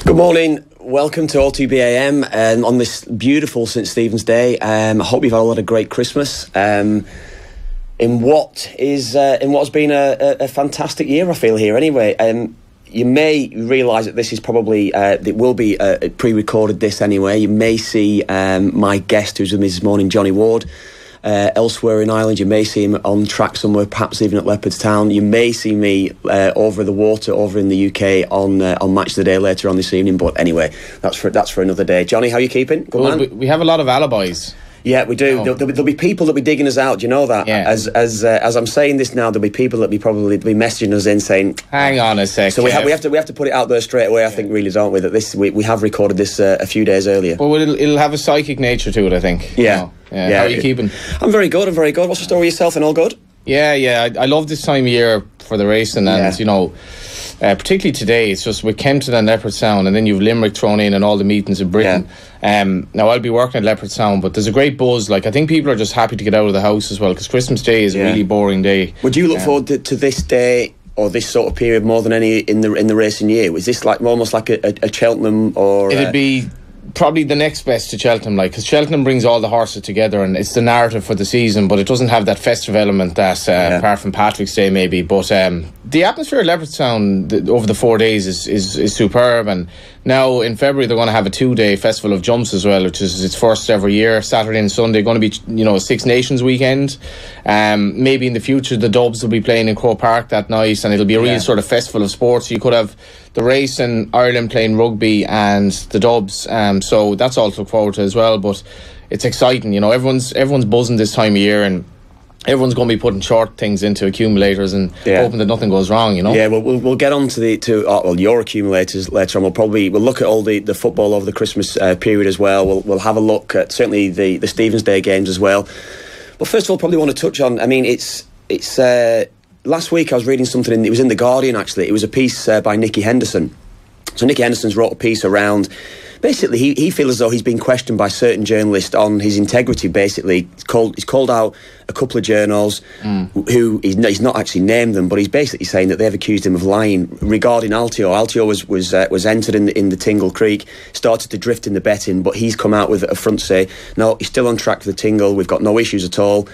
Good morning. Welcome to OTBAM on this beautiful St Stephen's Day. I hope you've had a lot of great Christmas. In what has been a fantastic year, I feel here. Anyway, you may realise that this is probably it will be pre-recorded. This anyway. You may see my guest who's with me this morning, Johnny Ward. Elsewhere in Ireland, you may see him on track somewhere, perhaps even at Leopardstown. You may see me over the water over in the UK on Match of the Day later on this evening. But anyway, that's for another day. Johnny, how are you keeping? Good man. We have a lot of alibis. Yeah, we do. There'll be people that'll be digging us out. Do you know that? Yeah. As I'm saying this now, there'll be people that'll be messaging us in saying, "Hang on a sec." So we have to put it out there straight away. I think, really, don't we? That this we have recorded this a few days earlier. Well, it'll have a psychic nature to it, I think. Yeah. Yeah. How are you keeping? I'm very good. What's the story with yourself? And all good? Yeah. I love this time of year for the racing, and particularly today, it's just with Kempton and Leopardstown, and then you've Limerick thrown in and all the meetings in Britain. Yeah. Now I'll be working at Leopardstown, but there's a great buzz. Like, I think people are just happy to get out of the house as well, because Christmas Day is a really boring day. Would you look forward to this day or this sort of period more than any in the racing year? Was this like almost like a Cheltenham or? It'd be probably the next best to Cheltenham, because Cheltenham brings all the horses together and it's the narrative for the season, but it doesn't have that festive element that apart from Patrick's Day maybe. But the atmosphere at Leopardstown over the 4 days is superb, and now in February they're going to have a 2-day festival of jumps as well, which is its first every year. Saturday and Sunday going to be a Six Nations weekend. Maybe in the future the Dubs will be playing in Croke Park that night, and it'll be a real sort of festival of sports. You could have the race in Ireland playing rugby and the Dubs, so that's all to look forward to as well. But it's exciting, everyone's buzzing this time of year, and everyone's going to be putting short things into accumulators and hoping that nothing goes wrong. Yeah, we'll get on to your accumulators later on. We'll look at all the football over the Christmas period as well. We'll have a look at certainly the Stephen's Day games as well. But first of all, probably want to touch on. I mean, it's. Last week I was reading something, it was in The Guardian actually. It was a piece by Nicky Henderson. So Nicky Henderson's wrote a piece around, basically he feels as though he's been questioned by certain journalists on his integrity. Basically he's called out a couple of journals who he's not actually named them, but he's basically saying that they've accused him of lying regarding Altior. Altior was entered in the Tingle Creek, started to drift in the betting, but he's come out with a front say, no, he's still on track for the Tingle, we've got no issues at all.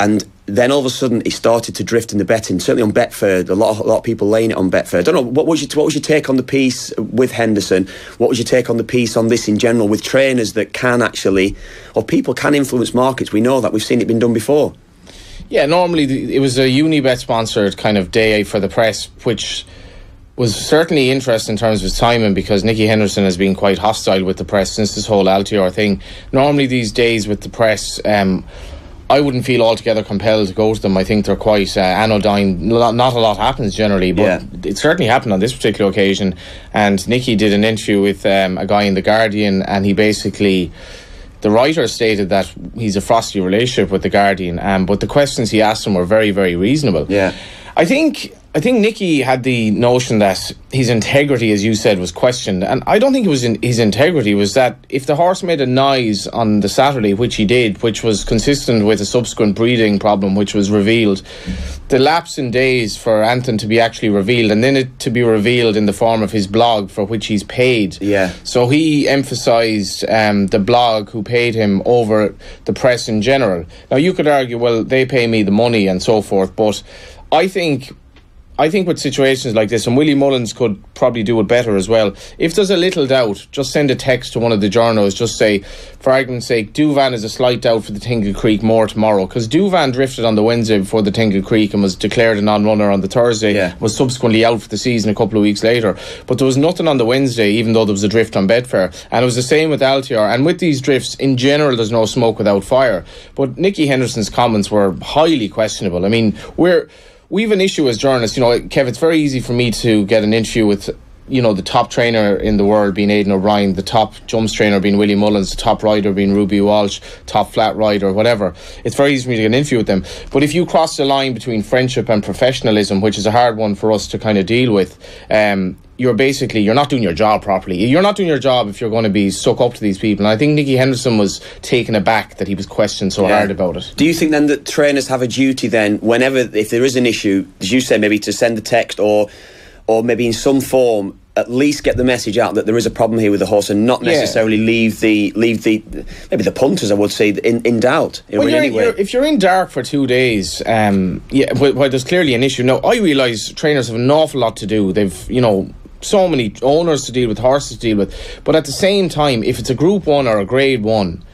And then all of a sudden he started to drift in the betting, certainly on Betfair. A lot of people laying it on Betfair. I don't know, what was your take on the piece with Henderson? What was your take on the piece on this in general, with trainers that can actually, or people can influence markets? We know that, we've seen it been done before. Yeah, normally it was a Unibet sponsored kind of day for the press, which was certainly interesting in terms of its timing, because Nicky Henderson has been quite hostile with the press since this whole Altior thing. Normally these days with the press, I wouldn't feel altogether compelled to go to them. I think they're quite anodyne. Not a lot happens generally, but it certainly happened on this particular occasion. And Nicky did an interview with a guy in The Guardian, and he basically, the writer stated that he's a frosty relationship with The Guardian, but the questions he asked him were very, very reasonable. Yeah. I think Nicky had the notion that his integrity, as you said, was questioned, and I don't think it was his integrity. It was that if the horse made a noise on the Saturday, which he did, which was consistent with a subsequent breeding problem which was revealed, the lapse in days for Anthony to be actually revealed, and then it to be revealed in the form of his blog for which he's paid. Yeah. So he emphasised the blog who paid him over the press in general. Now you could argue, well, they pay me the money and so forth, but I think with situations like this, and Willie Mullins could probably do it better as well, if there's a little doubt, just send a text to one of the journos, just say, for argument's sake, Douvan is a slight doubt for the Tingle Creek more tomorrow, because Douvan drifted on the Wednesday before the Tingle Creek and was declared a non-runner on the Thursday, was subsequently out for the season a couple of weeks later. But there was nothing on the Wednesday, even though there was a drift on Betfair, and it was the same with Altior. And with these drifts, in general, there's no smoke without fire. But Nicky Henderson's comments were highly questionable. I mean, we have an issue as journalists, Kev, it's very easy for me to get an interview with, the top trainer in the world being Aidan O'Brien, the top jumps trainer being Willie Mullins, the top rider being Ruby Walsh, top flat rider, whatever. It's very easy for me to get an interview with them. But if you cross the line between friendship and professionalism, which is a hard one for us to kind of deal with, you're not doing your job properly. You're not doing your job if you're going to be stuck up to these people. And I think Nicky Henderson was taken aback that he was questioned so hard about it. Do you think then that trainers have a duty then, if there is an issue, as you say, maybe to send a text or maybe in some form at least get the message out that there is a problem here with the horse, and not necessarily leave the maybe the punters, I would say, in doubt. If you're in dark for 2 days, well, there's clearly an issue. Now, I realise trainers have an awful lot to do. They've, so many owners to deal with, horses to deal with. But at the same time, if it's a Group 1 or a Grade 1,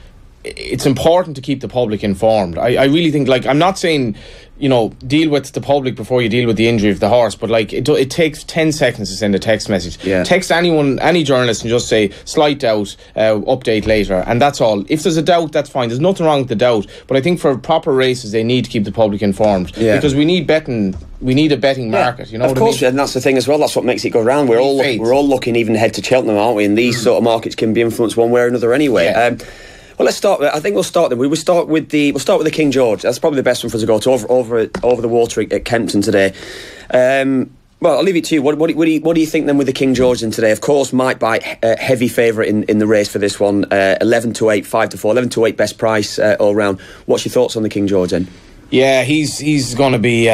it's important to keep the public informed. I really think, I'm not saying, deal with the public before you deal with the injury of the horse, but it takes 10 seconds to send a text message. Text anyone, any journalist, and just say slight doubt, update later, and that's all. If there's a doubt, that's fine. There's nothing wrong with the doubt, but I think for proper races they need to keep the public informed, because we need betting. We need a betting market, Of course, and that's the thing as well. That's what makes it go round. We're all looking even ahead to Cheltenham, aren't we? And these sort of markets can be influenced one way or another anyway. Well, let's start. I think we'll start there. We'll start with the King George. That's probably the best one for us to go to over the water at Kempton today. Well, I'll leave it to you. What do you think then with the King George in today? Of course, Mike Bite, heavy favourite in the race for this one. 11 to 8, 5 to 4, 11 to 8 best price all round. What's your thoughts on the King George then? Yeah, he's going to be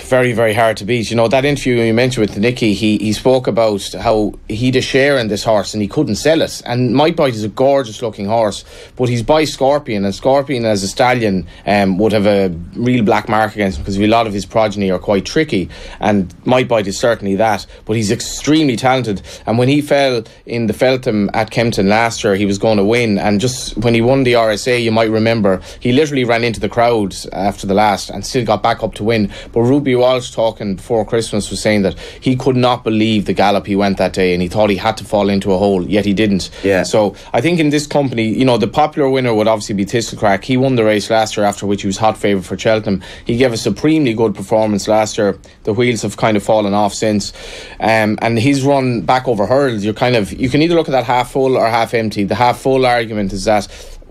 very, very hard to beat. That interview you mentioned with Nicky, he spoke about how he'd a share in this horse and he couldn't sell it. And Mike Bite is a gorgeous looking horse, but he's by Scorpion, and Scorpion as a stallion would have a real black mark against him because a lot of his progeny are quite tricky, and Mike Bite is certainly that. But he's extremely talented, and when he fell in the Feltham at Kempton last year, he was going to win. And just when he won the RSA, you might remember, he literally ran into the crowd after the last and still got back up to win. But Ruby Walsh, talking before Christmas, was saying that he could not believe the gallop he went that day, and he thought he had to fall into a hole, yet he didn't. So I think in this company, the popular winner would obviously be Thistlecrack. He won the race last year, after which he was hot favourite for Cheltenham. He gave a supremely good performance last year. The wheels have kind of fallen off since, and his run back over hurdles, you can either look at that half full or half empty. The half full argument is that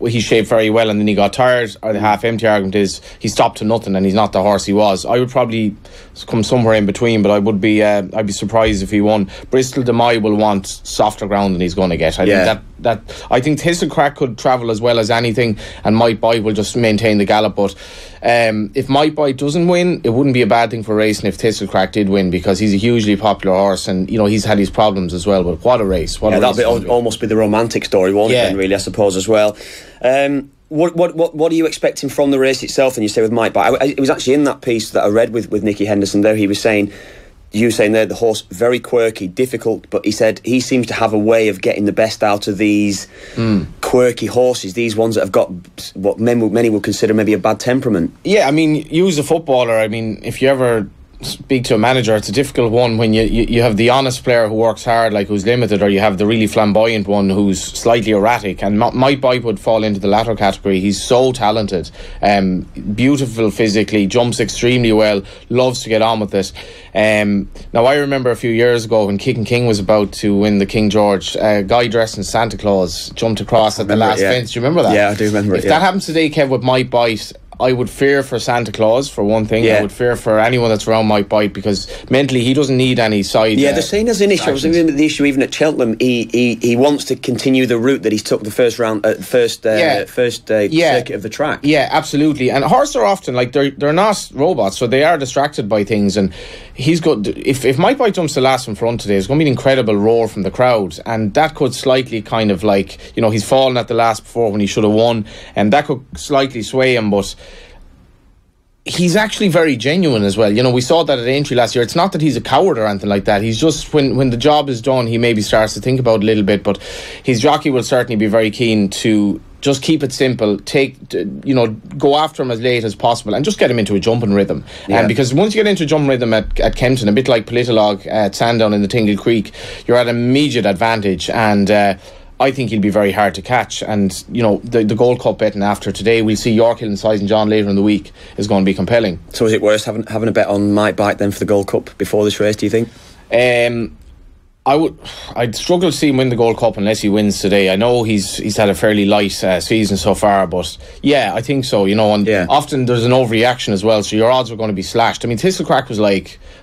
he shaped very well and then he got tired, or the half empty argument is he stopped to nothing and he's not the horse he was. I would probably come somewhere in between, but I'd be surprised if he won. Bristol de Mai will want softer ground than he's going to get. I think Thistlecrack could travel as well as anything, and Mike Bite will just maintain the gallop. But if Mike Bite doesn't win, it wouldn't be a bad thing for racing if Thistlecrack did win, because he's a hugely popular horse, and he's had his problems as well. But what a race! That'd almost be the romantic story, won't it? Then, really, I suppose as well. What are you expecting from the race itself? And you say with Mike Bite, it was actually in that piece that I read with Nicky Henderson there. He was saying, there, the horse very quirky, difficult, but he said he seems to have a way of getting the best out of these quirky horses, these ones that have got what many would consider maybe a bad temperament. Yeah, you as a footballer, if you ever speak to a manager, it's a difficult one when you have the honest player who works hard, who's limited, or you have the really flamboyant one who's slightly erratic, and Mike Bite would fall into the latter category. He's so talented, beautiful physically, jumps extremely well, loves to get on with it. Now I remember a few years ago when Kicking King was about to win the King George, a guy dressed in Santa Claus jumped across at the last fence. Do you remember that? Yeah, I do remember it. If that happens today, Kev, with Mike Bite, I would fear for Santa Claus, for one thing. I would fear for anyone that's around Mike Bite, because mentally he doesn't need any side. They're saying there's an issue. I was thinking the issue even at Cheltenham. He wants to continue the route that he took the first round, circuit of the track. Yeah, absolutely. And horses are often they're not robots, so they are distracted by things. And he's got. If Mike Bite jumps the last in front today, there's going to be an incredible roar from the crowd, and that could slightly kind of he's fallen at the last before when he should have won, and that could slightly sway him, but he's actually very genuine as well. We saw that at Aintree last year. It's not that he's a coward or anything like that. He's just, when the job is done, he maybe starts to think about it a little bit, but his jockey will certainly be very keen to just keep it simple, go after him as late as possible and just get him into a jumping rhythm. Because once you get into a jumping rhythm at Kempton, a bit like Politolog at Sandown in the Tingle Creek, you're at immediate advantage, and I think he'll be very hard to catch. And the Gold Cup betting after today, we'll see York Hill and Size and John later in the week, is going to be compelling. So is it worth having a bet on Mike Bite then for the Gold Cup before this race, do you think? I'd struggle to see him win the Gold Cup unless he wins today. I know he's had a fairly light season so far, but yeah, I think so. Often there's an overreaction as well, so your odds are going to be slashed. Thistlecrack was I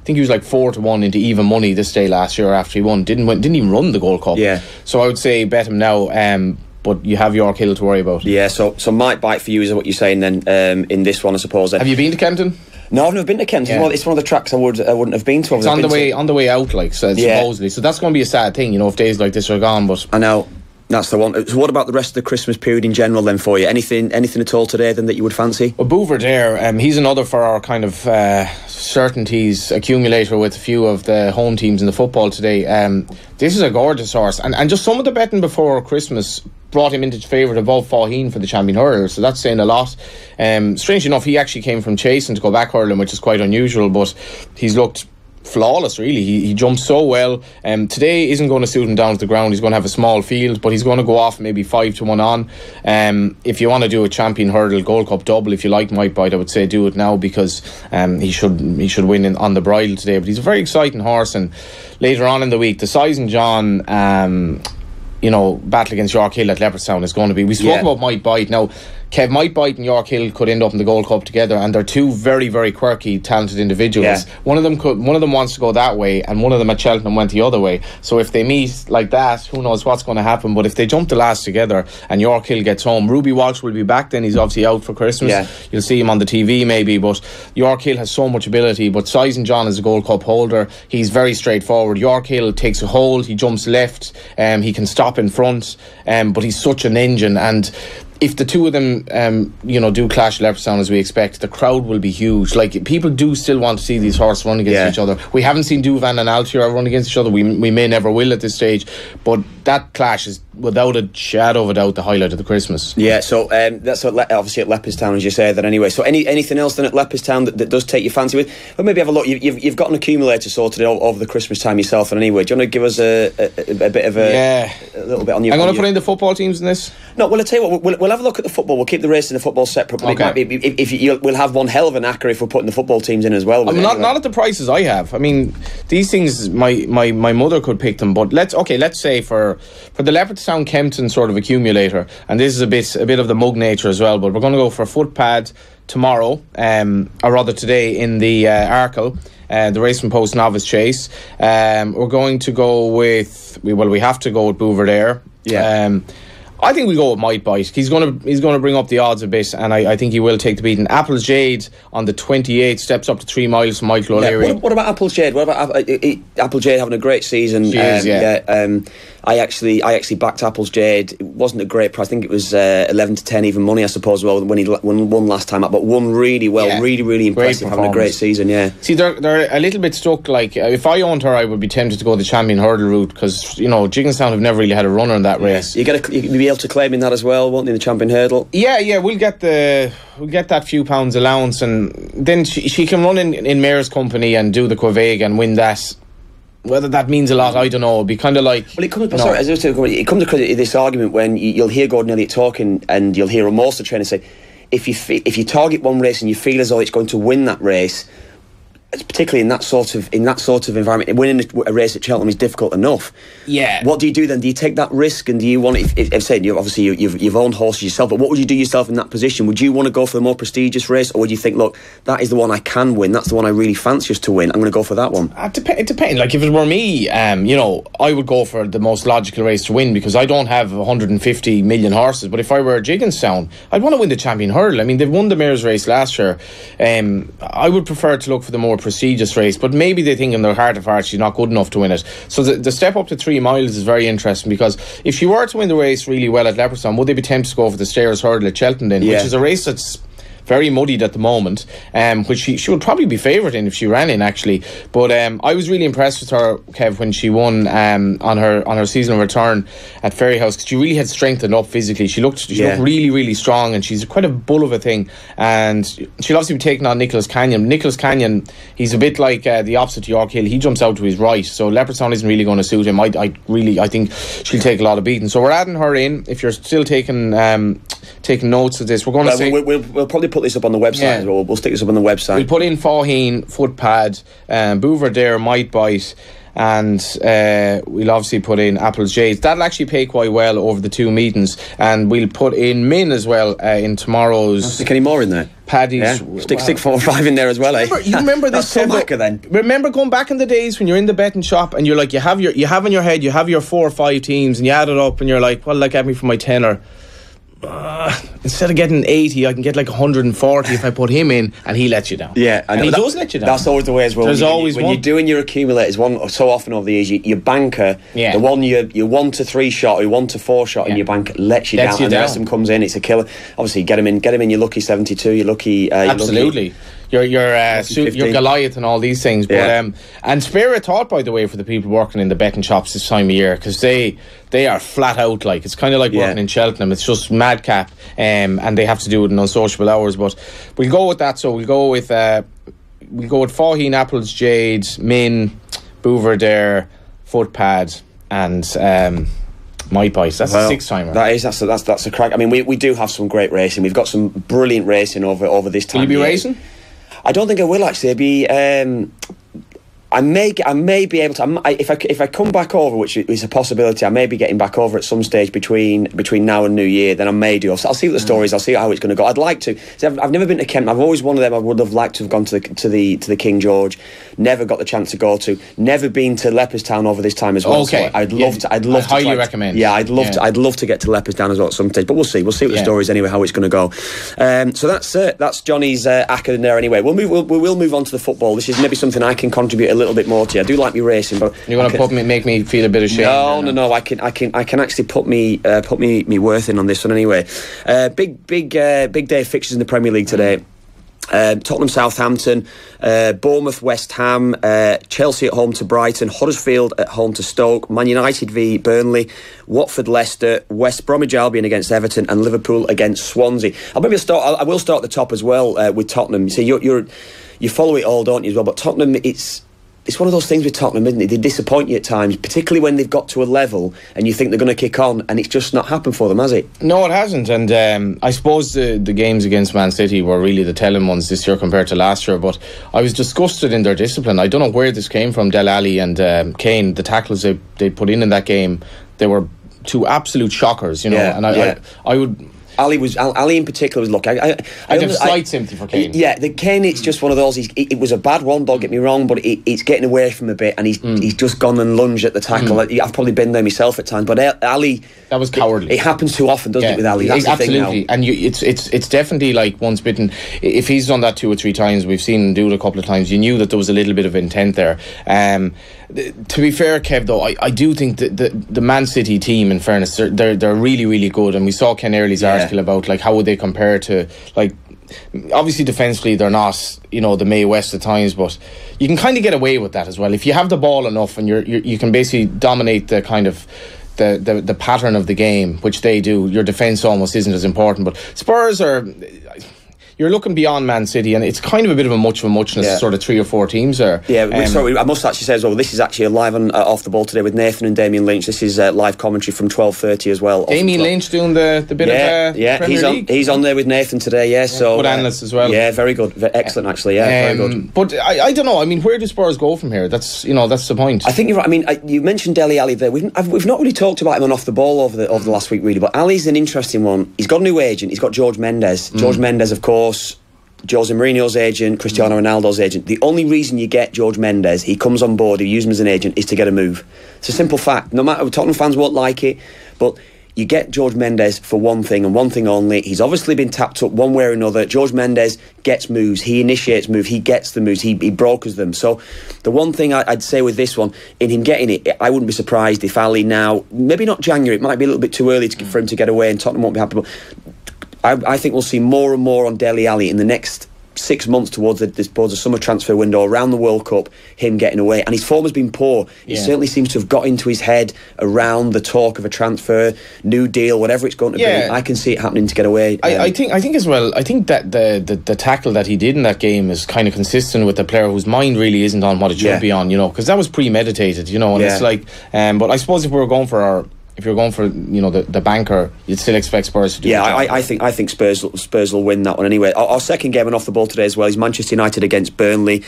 think he was 4-1 into even money this day last year after he won. Didn't even run the Gold Cup. Yeah. So I would say bet him now. But you have York Hill to worry about. Yeah. So Mike Bite for you is what you're saying then in this one, I suppose. Then. Have you been to Kempton? No, I've never been to Kent. Yeah. Well, it's one of the tracks I wouldn't have been to. It's on the way out, like, so supposedly. So that's going to be a sad thing, if days like this are gone. But I know. That's the one. So what about the rest of the Christmas period in general then for you? Anything at all today then that you would fancy? Well, Bouverdare, he's another for our kind of certainties accumulator with a few of the home teams in the football today. This is a gorgeous horse, and just some of the betting before Christmas brought him into favourite above Faugheen for the champion hurler, so that's saying a lot. Strange enough, he actually came from chasing to go back hurling, which is quite unusual, but he's looked flawless, really. He jumps so well. Today isn't going to suit him down to the ground. He's going to have a small field, but he's going to go off maybe 5-1 on. If you want to do a champion hurdle Gold Cup double, if you like Might Bite, I would say do it now, because he should win on the bridle today. But he's a very exciting horse, and later on in the week, the Size and John battle against York Hill at Leopardstown is going to be. We spoke about Might Bite. Now, Kev, Might Bite and York Hill could end up in the Gold Cup together, and they're two very, very quirky, talented individuals. Yeah. One of them wants to go that way, and one of them at Cheltenham went the other way. So if they meet like that, who knows what's going to happen. But if they jump the last together and York Hill gets home, Ruby Walsh will be back then. He's obviously out for Christmas. Yeah. You'll see him on the TV maybe, but York Hill has so much ability. But Size and John is a Gold Cup holder. He's very straightforward. York Hill takes a hold, he jumps left, he can stop in front, but he's such an engine. And if the two of them do clash at Leopardstown as we expect, the crowd will be huge. Like, people do still want to see these horses run against each other. We haven't seen Duvan and Altier run against each other. We may never will at this stage, but that clash is without a shadow of a doubt the highlight of the Christmas. Yeah, so that's obviously at Leopardstown, as you say that anyway. So anything else then at Leopardstown that does take your fancy with? Well, maybe have a look. You've got an accumulator sorted over the Christmas time yourself, and anyway, do you want to give us a bit of a little bit on your... I'm going to put in the football teams in this. No, well, I'll tell you what, we'll have a look at the football. We'll keep the race and the football separate, but okay. We'll have one hell of an acca if we're putting the football teams in as well. Not at the prices I have. I mean, these things, my mother could pick them, but let's say for the Leopardstown Kempton sort of accumulator, and this is a bit of the mug nature as well, but we're going to go for a footpad tomorrow, or rather today, in the Arkle, the Race from Post Novice Chase. We're going to go with we have to go with Bouverdare. Yeah. I think we go with Might Bite. He's going to bring up the odds a bit, and I think he will take the beating. Apple's Jade on the 28th steps up to 3 miles from Michael O'Leary. What about Apple's Jade? What about Apple Jade having a great season? She is, yeah. I actually backed Apple's Jade. It wasn't a great price. I think it was 11 to 10 even money, I suppose. Well, when he won last time up, but won really well, really impressive, having a great season. Yeah. See, they're a little bit stuck. Like, if I owned her, I would be tempted to go the champion hurdle route, because Jigginstown have never really had a runner in that race. You'll be able to claim in that as well, won't you, the champion hurdle? Yeah, we'll get that few pounds allowance, and then she can run in Mayor's company and do the Quevega and win that. Whether that means a lot, I don't know. It'd be kind of like... Well, it comes to this argument when you'll hear Gordon Elliott talking, and you'll hear most of the trainers say, if you target one race and you feel as though it's going to win that race, particularly in that sort of environment, winning a race at Cheltenham is difficult enough. Yeah. What do you do then? Do you take that risk, and do you want? If said you've owned horses yourself, but what would you do yourself in that position? Would you want to go for the more prestigious race, or would you think, look, that is the one I can win, that's the one I really fancy us to win, I'm going to go for that one? It depends. Like, if it were me, I would go for the most logical race to win, because I don't have 150 million horses. But if I were Jigginstown, I'd want to win the champion hurdle. I mean, they've won the Mayor's race last year. I would prefer to look for the more prestigious race, but maybe they think in their heart of hearts she's not good enough to win it. So the step up to 3 miles is very interesting, because if she were to win the race really well at Leopardstown, would they be tempted to go for the Stayers hurdle at Cheltenham, which is a race that's very muddied at the moment, which she would probably be favourite in if she ran in, actually. But I was really impressed with her, Kev, when she won on her seasonal return at Ferryhouse, because she really had strengthened up physically. She looked really, really strong, and she's quite a bull of a thing. And she'll obviously be taking on Nicholas Canyon. Nicholas Canyon, he's a bit like the opposite to York Hill. He jumps out to his right, so Leopardstown isn't really going to suit him. I think she'll take a lot of beating. So we're adding her in. If you're still taking notes of this, we're going to say... We'll probably put this up on the website as well. We'll stick this up on the website. We'll put in Faugheen, Footpad, Bouverdare, Might Bite, and we'll obviously put in Apple's Jade. That'll actually pay quite well over the 2 meetings, and we'll put in Min as well in tomorrow's... Stick any more in there? Paddy's. Yeah. Stick 4 or 5 in there as well. You remember this? Then. Remember going back in the days when you're in the betting shop and you're like, you have in your head, you have your 4 or 5 teams, and you add it up, and you're like, well, get me for my tenner. instead of getting 80, I can get like 140 if I put him in, and he lets you down. Yeah, and he does let you down. That's always the way as well. There's always when one. you're doing your accumulators, so often over the years, your banker, the one your 1 to 3 shot or your 1 to 4 shot in your banker lets you down, and the rest of them comes in. It's a killer. Obviously, get him in. You're lucky 72. You're lucky. Absolutely. You're Goliath and all these things, but and spare a thought, by the way, for the people working in the betting shops this time of year, because they are flat out, like, it's kind of like working in Cheltenham. It's just madcap, and they have to do it in unsociable hours. But we'll go with that. So we'll go with Faugheen, Apples, Jade, Min, Bouverdare, Footpad, and My Bite. That's a 6-timer. That's a crack. I mean, we do have some great racing. We've got some brilliant racing over this time. Will you be racing? I don't think I will actually. I may be able to. If I come back over, which is a possibility, I may be getting back over at some stage between now and New Year. Then I may do. I'll see what the story is. I'll see how it's going to go. I'd like to. I've never been to Kent. I've always one of them. I would have liked to have gone to the King George. Never got the chance to go to. Never been to Leopardstown over this time as well. Okay, so I'd love to. I highly recommend. Yeah, I'd love to get to Leopardstown as well at some stage. But we'll see. We'll see what the story is anyway. How it's going to go. So that's Johnny's acca in there anyway. We will move on to the football. This is maybe something I can contribute a little bit more to. I do like me racing, but you're going to make me feel a bit ashamed. No. I can actually put me worth in on this one anyway. Big day of fixtures in the Premier League today. Tottenham, Southampton, Bournemouth, West Ham, Chelsea at home to Brighton, Huddersfield at home to Stoke, Man United v Burnley, Watford, Leicester, West Bromwich Albion against Everton, and Liverpool against Swansea. I will start at the top as well with Tottenham. You see, you follow it all, don't you, as well? But Tottenham, it's one of those things with Tottenham, isn't it? They disappoint you at times, particularly when they've got to a level and you think they're going to kick on, and it's just not happened for them, has it? No, it hasn't. And I suppose the games against Man City were really the telling ones this year compared to last year. But I was disgusted in their discipline. I don't know where this came from. Dele Alli and Kane, the tackles they put in that game, they were two absolute shockers, you know. I would. Ali in particular was look. I have slight sympathy for Kane. The Kane, it's just one of those. It was a bad one. Don't get me wrong, but it's getting away from a bit, and he's just gone and lunged at the tackle. I've probably been there myself at times, but Ali, that was cowardly. It happens too often, doesn't it, with Ali? That's absolutely. The thing now. And it's definitely like once bitten. If he's done that 2 or 3 times, we've seen him do it a couple of times. You knew that there was a little bit of intent there. To be fair, Kev, though, I do think that the Man City team, in fairness, they're really, really good. And we saw Ken Early's article about like how would they compare to, like, obviously defensively they're not, you know, the Mae West at times, but you can kind of get away with that as well if you have the ball enough and you can basically dominate the kind of the pattern of the game, which they do. Your defence almost isn't as important. But Spurs are. You're looking beyond Man City, and it's kind of a bit of a muchness, sort of 3 or 4 teams there. I must actually say as well, this is actually live on Off the Ball today with Nathan and Damien Lynch. This is live commentary from 12:30 as well. Damien Lynch doing the bit of Premier League. He's on there with Nathan today, so good analyst as well. Yeah, very good, excellent actually. Yeah, very good. But I don't know. I mean, where do Spurs go from here? That's the point. I think you're right. I mean, you mentioned Dele Alli there. We've not really talked about him on Off the Ball over the last week really, but Ali's an interesting one. He's got a new agent. He's got George Mendes. George Mendes, of course, Jose Mourinho's agent, Cristiano Ronaldo's agent. The only reason you get George Mendes, he comes on board, you use him as an agent, is to get a move. It's a simple fact. No matter, Tottenham fans won't like it, but you get George Mendes for one thing and one thing only. He's obviously been tapped up one way or another. George Mendes gets moves. He initiates moves. He gets the moves. He brokers them. So the one thing I'd say with this one, in him getting it, I wouldn't be surprised if Ali now, maybe not January, it might be a little bit too early for him to get away and Tottenham won't be happy, but I think we'll see more and more on Dele Alli in the next 6 months towards the summer transfer window around the World Cup, him getting away. And his form has been poor. He certainly seems to have got into his head around the talk of a transfer, new deal, whatever it's going to be. I can see it happening to get away. I think as well, I think that the tackle that he did in that game is kind of consistent with a player whose mind really isn't on what it should be on, because that was premeditated, and it's like, but I suppose if you're going for the banker, you'd still expect Spurs to do it. I think Spurs will win that one anyway. Our second game and Off the Ball today as well is Manchester United against Burnley.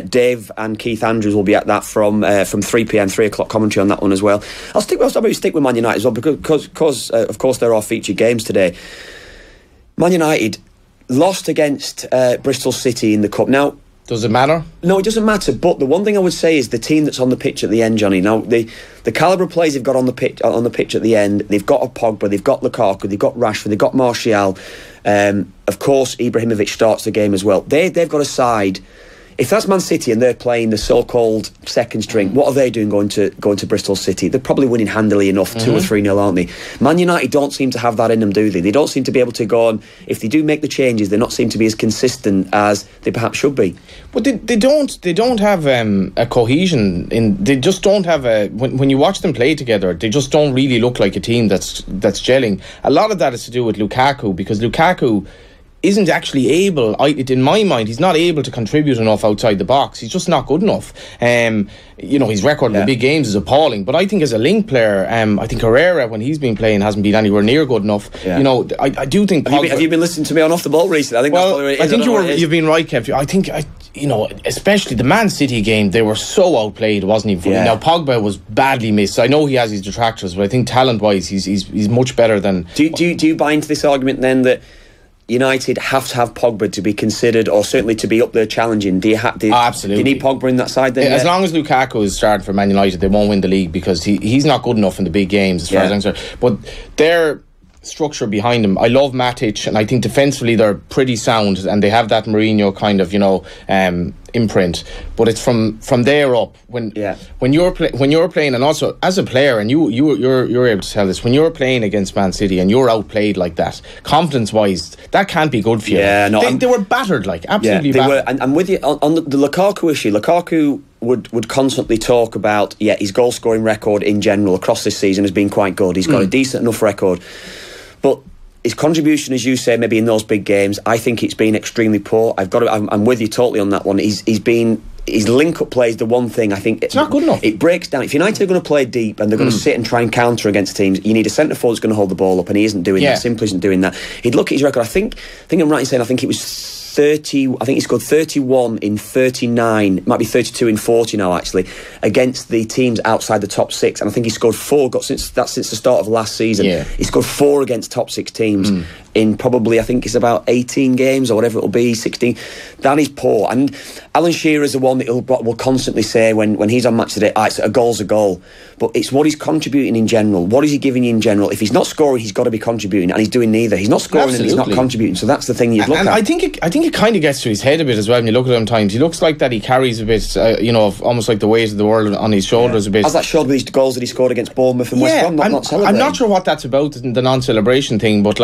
Dave and Keith Andrews will be at that from 3pm, 3 o'clock commentary on that one as well. I'll stick with Man United as well because of course there are featured games today. Man United lost against Bristol City in the Cup. Now, Does it matter? No, it doesn't matter. But the one thing I would say is the team that's on the pitch at the end, Johnny. Now, the calibre of players they've got on the pitch at the end, they've got a Pogba, they've got Lukaku, they've got Rashford, they've got Martial. Of course, Ibrahimovic starts the game as well. They've got a side. If that's Man City and they're playing the so-called second string, what are they doing going to Bristol City? They're probably winning handily enough, 2 or 3-0, aren't they? Man United don't seem to have that in them, do they? They don't seem to be able to go on. If they do make the changes, they not seem to be as consistent as they perhaps should be. But they don't have a cohesion. They just don't have a. When you watch them play together, they just don't really look like a team that's gelling. A lot of that is to do with Lukaku, because Lukaku isn't actually able, in my mind, he's not able to contribute enough outside the box. He's just not good enough. His record in the big games is appalling. But I think as a link player, I think Herrera, when he's been playing, hasn't been anywhere near good enough. Yeah. I do think. Have you been listening to me on Off the Ball recently? I think you've been right, Kev. I think especially the Man City game, they were so outplayed. It wasn't even funny. Now Pogba was badly missed. I know he has his detractors, but I think talent-wise, he's much better than. Do you buy into this argument then that United have to have Pogba to be considered, or certainly to be up there challenging? Absolutely. Do you need Pogba in that side then? As long as Lukaku is starting for Man United, they won't win the league, because he's not good enough in the big games, as far as I'm concerned. But their structure behind them, I love Matic, and I think defensively they're pretty sound, and they have that Mourinho kind of imprint. But it's from there up when you're playing, and also as a player, and you're able to tell this, when you're playing against Man City and you're outplayed like that, confidence wise, that can't be good for you. They were battered, absolutely battered. And I'm with you on the Lukaku issue. Lukaku would constantly talk about his goal scoring record in general across this season has been quite good. He's got a decent enough record, but his contribution, as you say, maybe in those big games, I think it's been extremely poor. I'm with you totally on that one. His link-up play is the one thing I think it's not good enough. It breaks down. If United are going to play deep and they're going to sit and try and counter against teams, you need a centre forward that's going to hold the ball up, and he isn't doing that. Simply isn't doing that. He'd look at his record. I think I'm right in saying it was 30. I think he scored 31 in 39. It might be 32 in 40 now, actually, against the teams outside the top 6. And I think he scored 4. Since the start of last season. He scored 4 against top 6 teams in probably, I think it's about 18 games or whatever it'll be, 16. That is poor. And Alan Shearer is the one that will constantly say when he's on Match Today, a goal's a goal. But it's what he's contributing in general. What is he giving you in general? If he's not scoring, he's got to be contributing, and he's doing neither. He's not scoring and he's not contributing. So that's the thing you'd look at. I think it kind of gets to his head a bit as well when you look at him times. He looks like that he carries a bit, almost like the weight of the world on his shoulders a bit. As that showed with his goals that he scored against Bournemouth and West Brom, not celebrating. I'm not sure what that's about, the non-celebration thing, but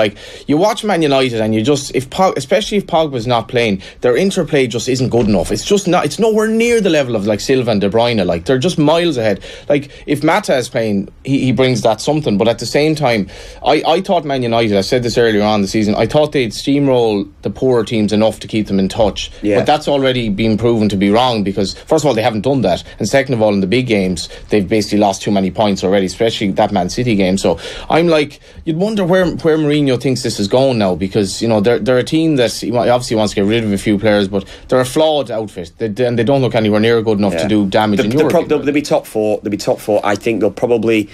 you watch Man United and you just, especially if Pogba's not playing, their interplay just isn't good enough. It's just not. It's nowhere near the level of Silva and De Bruyne. They're just miles ahead. If Mata is playing, he brings that something. But at the same time, I thought Man United, I said this earlier on the season, I thought they'd steamroll the poorer teams enough to keep them in touch. But that's already been proven to be wrong, because first of all, they haven't done that, and second of all, in the big games, they've basically lost too many points already, especially that Man City game. So I'm you'd wonder where Mourinho thinks this is going now, because they're a team that he obviously wants to get rid of a few players, but they're a flawed outfit, and they don't look anywhere near good enough to do damage in Europe. They'll be top 4. They'll be top 4. I think they'll probably.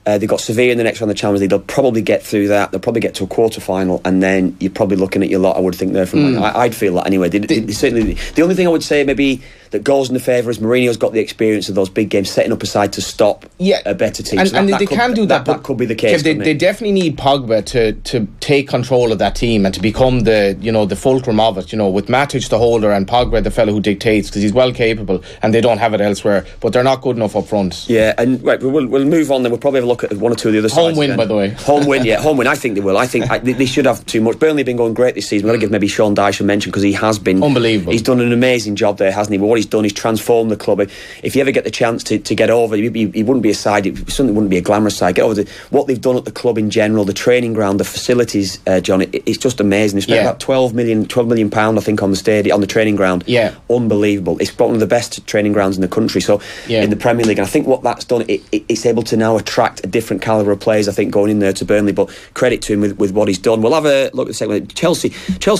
They've got Sevilla in the next round of the Champions League. They'll probably get through that. They'll probably get to a quarter-final, and then you're probably looking at your lot, I would think, there. I'd feel that anyway. Certainly, the only thing I would say maybe that goes in the favour is Mourinho's got the experience of those big games, setting up a side to stop a better team. And they can do that. That could be the case. They definitely need Pogba to take control of that team and to become the fulcrum of it. With Matic the holder and Pogba the fellow who dictates, because he's well capable, and they don't have it elsewhere. But they're not good enough up front. Yeah, and right, we'll move on. Then we'll probably have a look at one or two of the other sides. Home win, by the way. Home win. I think they will. I think they should have too much. Burnley have been going great this season. We're going to give maybe Sean Dyche a mention, because he has been unbelievable. He's done an amazing job there, hasn't he? But what he's done is transformed the club. If you ever get the chance to get over, he wouldn't be a side. It certainly wouldn't be a glamorous side. Get over what they've done at the club in general, the training ground, the facilities, John. It's just amazing. They spent about £12 million I think on the stadium, on the training ground. Unbelievable. It's one of the best training grounds in the country. So in the Premier League, and I think what that's done, it's able to now attract a different calibre of players, I think, going in there to Burnley. But credit to him with what he's done. We'll have a look at the second. Chelsea,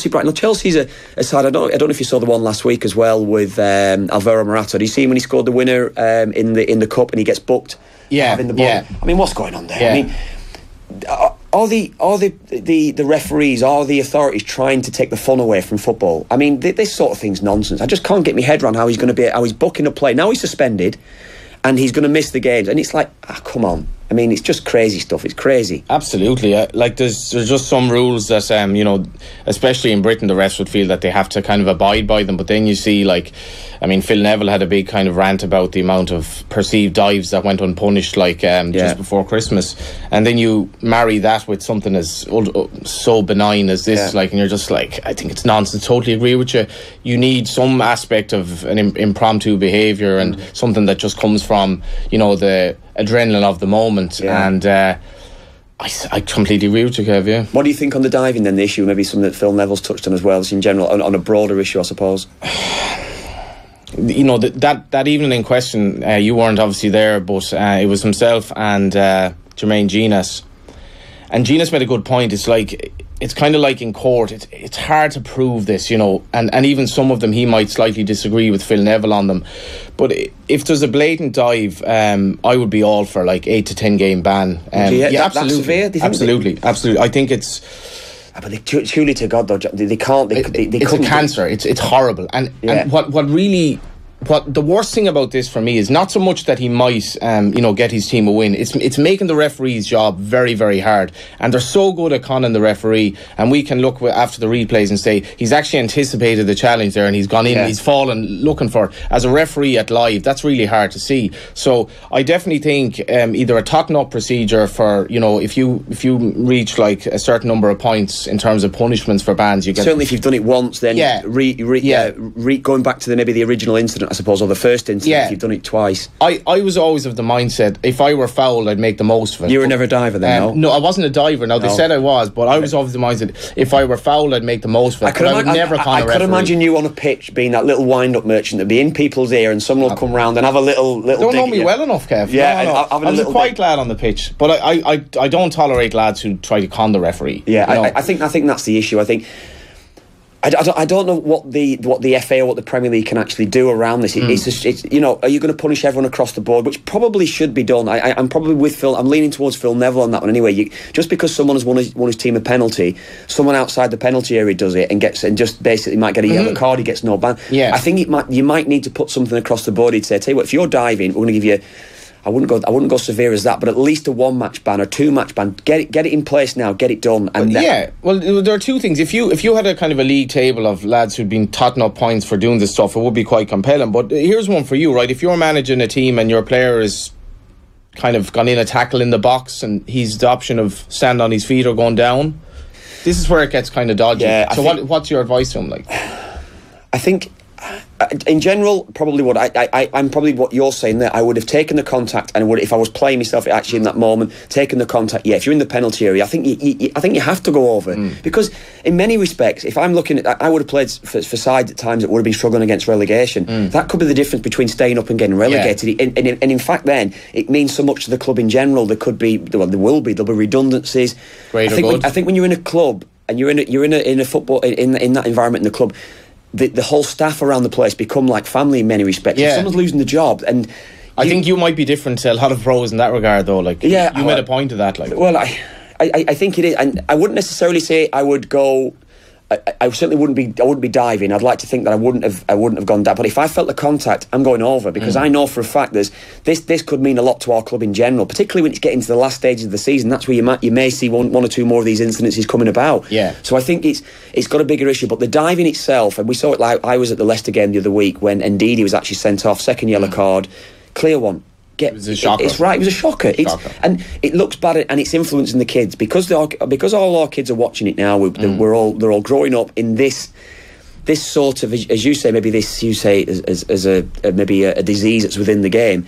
Brighton. Now, Chelsea's a side. I don't know if you saw the one last week as well with Alvaro Morata. Did you see him when he scored the winner in the cup and he gets booked? Yeah. Having the ball? I mean, what's going on there? I mean, Are the referees, are the authorities trying to take the fun away from football? I mean, this sort of thing's nonsense. I just can't get my head around how he's booking a play. Now he's suspended, and he's going to miss the games. And it's like, come on. I mean, it's just crazy stuff. It's crazy. Absolutely. Like, there's just some rules that, especially in Britain, the refs would feel that they have to kind of abide by them. But then you see, Phil Neville had a big kind of rant about the amount of perceived dives that went unpunished, just before Christmas. And then you marry that with something as so benign as this, and you're just like, I think it's nonsense. Totally agree with you. You need some aspect of an impromptu behaviour and something that just comes from, the adrenaline of the moment. And I completely agree with you, Kev. Yeah. What do you think on the diving then? The issue, maybe something that Phil Neville's touched on as well, just in general, on a broader issue, I suppose. That evening in question, you weren't obviously there, but it was himself and Jermaine Genas. And Genas made a good point. It's kind of like in court. It's hard to prove this, and even some of them he might slightly disagree with Phil Neville on them. But if there's a blatant dive, I would be all for 8 to 10 game ban. Absolutely. That's severe, do you think? Absolutely. I think it's. But truly, to God, though, they can't. It's a cancer. It's horrible. And what the worst thing about this for me is not so much that he might get his team a win. It's making the referee's job very, very hard, and they're so good at conning the referee, and we can look after the replays and say he's actually anticipated the challenge there and he's gone in, he's fallen looking for it. As a referee at live, that's really hard to see. So I definitely think either a top up procedure for if you reach a certain number of points in terms of punishments for bans, you get certainly if you've done it once, then going back to maybe the original incident, I suppose, or the first incident, if you've done it twice. I was always of the mindset, if I were fouled, I'd make the most of it. You were never a diver then, no? No, I wasn't a diver. Now, they said I was, but I was always the mindset, if I were fouled, I'd make the most of it. I could imagine you on a pitch being that little wind-up merchant that'd be in people's ear and someone will come round and have a little don't know me well enough, Kev. Yeah, I was a quiet lad on the pitch, but I don't tolerate lads who try to con the referee. Yeah, I think that's the issue. I think I don't know what the FA or what the Premier League can actually do around this. It's just, are you going to punish everyone across the board, which probably should be done. I'm probably with Phil. I'm leaning towards Phil Neville on that one anyway. Just because someone has won his team a penalty, someone outside the penalty area does it and just basically might get a yellow card, he gets no ban. Yeah. I think you might need to put something across the board. He'd say, tell you what, if you're diving, we're going to give you, I wouldn't go severe as that, but at least a 1-match ban or 2-match ban. Get it in place now. Get it done. And well, there are two things. If you had a kind of a league table of lads who'd been totting up points for doing this stuff, it would be quite compelling. But here's one for you, right? If you're managing a team and your player is kind of gone in a tackle in the box and he's the option of stand on his feet or going down, this is where it gets kind of dodgy. Yeah, so what's your advice to him? I think, in general, probably I'm probably what you're saying there. I would have taken the contact, and if I was playing myself actually in that moment, taken the contact. Yeah, if you're in the penalty area, I think you have to go over because in many respects, if I'm looking at, I would have played for sides at times that would have been struggling against relegation. That could be the difference between staying up and getting relegated. And in fact, then it means so much to the club in general. There'll be redundancies. I think when you're in a club and you're in a football in that environment in the club, the whole staff around the place become like family in many respects. If someone's losing the job, and I think you might be different to a lot of pros in that regard, though. You made a point of that. Well, I think it is, and I wouldn't necessarily say I would go. I certainly wouldn't be diving. I'd like to think that I wouldn't have gone down. But if I felt the contact, I'm going over because I know for a fact this could mean a lot to our club in general, particularly when it's getting to the last stages of the season. That's where you may see one or two more of these incidences coming about. Yeah. So I think it's got a bigger issue. But the diving itself, and we saw it. I was at the Leicester game the other week when Ndidi was actually sent off, second yellow card, clear one. It was a shocker. It's right. It was a shocker. And it looks bad, and it's influencing the kids because all our kids are watching it now. They're all growing up in this sort of, as you say, maybe this you say as maybe a disease that's within the game.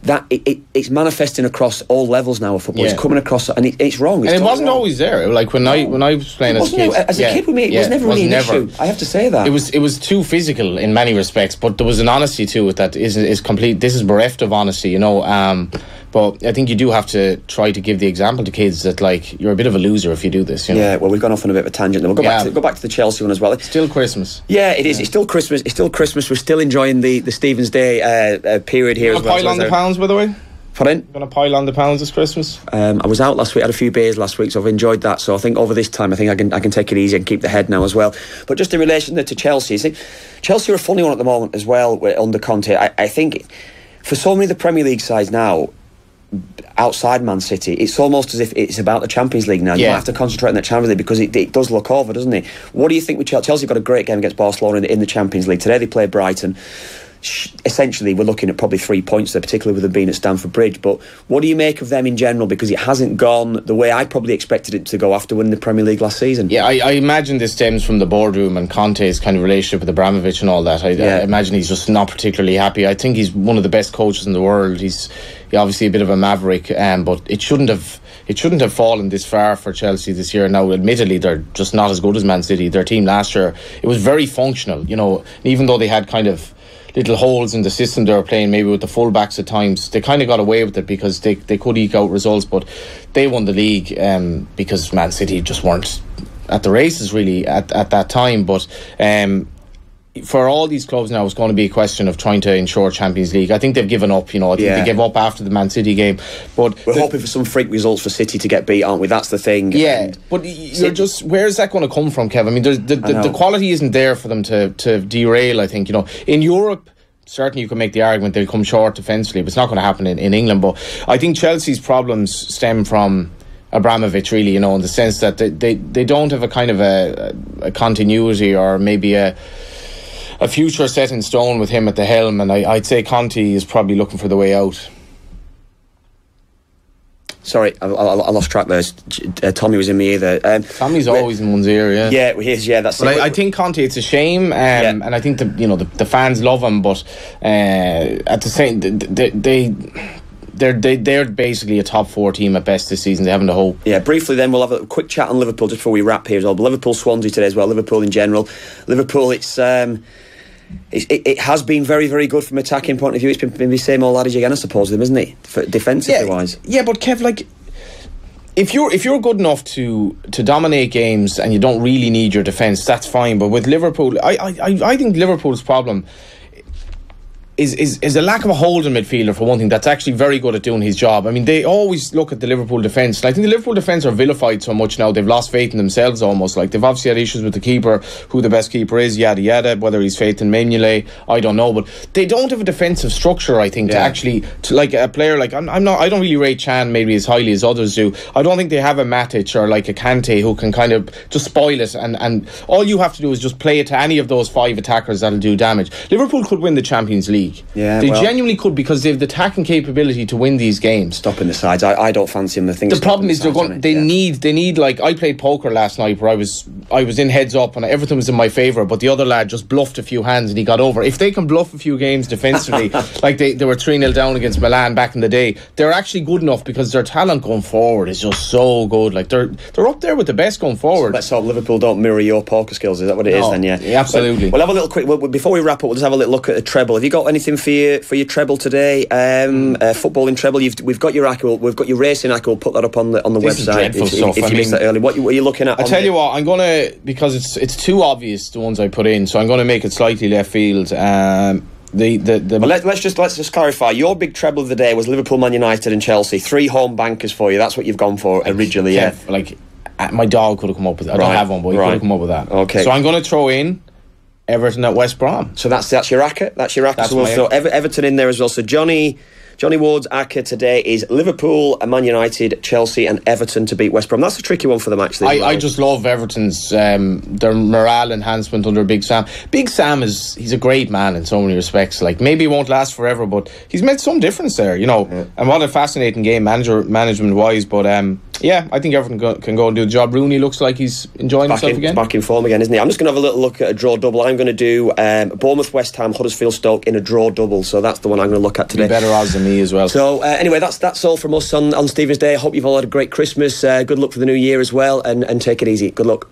That it's manifesting across all levels now of football. It's coming across, and it's wrong. And it wasn't always there. Like when I was playing as a kid. As a kid with me, it was never really an issue. I have to say that it was too physical in many respects, but there was an honesty to it that is complete. This is bereft of honesty, But I think you do have to try to give the example to kids that you're a bit of a loser if you do this. Yeah, well, we've gone off on a bit of a tangent. We'll go back to the Chelsea one as well. It's still Christmas. Yeah, it is. It's still Christmas. We're still enjoying the Stephen's Day period here as well. Pile on the pounds, by the way. Pardon? Going to pile on the pounds this Christmas? I was out last week, had a few beers last week, so I've enjoyed that. So I think over this time, I think I can take it easy and keep the head now as well. But just in relation to Chelsea, see, Chelsea are a funny one at the moment as well under Conte. I think for so many of the Premier League sides now, outside Man City, it's almost as if it's about the Champions League now. You might have to concentrate on the Champions League because it does look over, doesn't it? What do you think with Chelsea? Chelsea got a great game against Barcelona in the Champions League. Today they played Brighton. Essentially we're looking at probably 3 points there, particularly with them being at Stamford Bridge. But what do you make of them in general? Because it hasn't gone the way I probably expected it to go after winning the Premier League last season. Yeah, I imagine this stems from the boardroom and Conte's kind of relationship with Abramovich and all that. I imagine he's just not particularly happy. I think he's one of the best coaches in the world. He's obviously a bit of a maverick, but it shouldn't have fallen this far for Chelsea this year. Now, admittedly, they're just not as good as Man City. Their team last year, it was very functional, even though they had kind of little holes in the system they were playing, maybe with the full-backs at times, they kind of got away with it because they could eke out results. But they won the league because Man City just weren't at the races really at that time. But for all these clubs now, it's going to be a question of trying to ensure Champions League. I think they've given up. I think they gave up after the Man City game. But we're hoping for some freak results for City to get beat, aren't we? That's the thing. Yeah, but where's that going to come from, Kev? I mean, the quality isn't there for them to derail. I think in Europe, certainly you can make the argument they'll come short defensively, but it's not going to happen in England. But I think Chelsea's problems stem from Abramovich, really, in the sense that they don't have a kind of a continuity or maybe a future set in stone with him at the helm, and I'd say Conte is probably looking for the way out. Sorry, I lost track there. Tommy was in my ear there. Tommy's always in one's ear, yeah. Yeah, he is, yeah. That's. But I think Conte, it's a shame, and I think the fans love him, but at the same, they're basically a top 4 team at best this season. They haven't a hope. Yeah, briefly then we'll have a quick chat on Liverpool just before we wrap here as well. But Liverpool Swansea today as well. Liverpool in general. Liverpool, it has been very, very good from an attacking point of view. It's been the same old adage again, I suppose, isn't it? Defensively wise. Yeah, but Kev, if you're good enough to dominate games and you don't really need your defence, that's fine. But with Liverpool, I think Liverpool's problem is a lack of a holding midfielder, for one thing, that's actually very good at doing his job. I mean, they always look at the Liverpool defence, and I think the Liverpool defence are vilified so much now, they've lost faith in themselves almost. They've obviously had issues with the keeper, who the best keeper is, yada yada, whether he's faith in Mignolet, I don't know, but they don't have a defensive structure, I think, to actually, like a player like, I don't really rate Chan maybe as highly as others do. I don't think they have a Matic or like a Kante who can kind of just spoil it, and all you have to do is just play it to any of those 5 attackers that'll do damage. Liverpool could win the Champions League. Yeah, they genuinely could, because they have the attacking capability to win these games. Stopping the sides, I don't fancy them. The problem is they need like, I played poker last night where I was in heads up and everything was in my favour, but the other lad just bluffed a few hands and he got over. If they can bluff a few games defensively, like they were 3-0 down against Milan back in the day, they're actually good enough because their talent going forward is just so good. Like they're up there with the best going forward. So let's hope Liverpool don't mirror your poker skills. Is that what it is then? Yeah, absolutely. We'll have a little quick, before we wrap up, we'll just have a little look at the treble. Have you got anything for your treble today? Footballing treble. We've got your acca. We've got your racing acca. We'll put that up on the website. If you missed that early, what are you looking at? I tell you what, I'm gonna, because it's too obvious the ones I put in, so I'm gonna make it slightly left field. Let's just clarify. Your big treble of the day was Liverpool, Man United, and Chelsea. 3 home bankers for you. That's what you've gone for originally. Yeah, like my dog could have come up with it. I don't have one, but he could have come up with that. Okay, so I'm going to throw in Everton at West Brom. So that's your acca. That's your acca. That's so we'll throw Everton in there as well. So Johnny Ward's acca today is Liverpool, Man United, Chelsea and Everton to beat West Brom. That's a tricky one for them, actually. I just love Everton's their morale enhancement under Big Sam. Big Sam he's a great man in so many respects. Like, maybe he won't last forever, but he's made some difference there, and what a fascinating game management wise. But I think Everton can go and do the job. Rooney looks like he's enjoying himself again. Back in form again, isn't he? I'm just going to have a little look at a draw double. I'm going to do Bournemouth, West Ham, Huddersfield, Stoke in a draw double. So that's the one I'm going to look at today. Better odds than me as well. So anyway, that's all from us on Stephen's Day. I hope you've all had a great Christmas. Good luck for the new year as well, and take it easy. Good luck.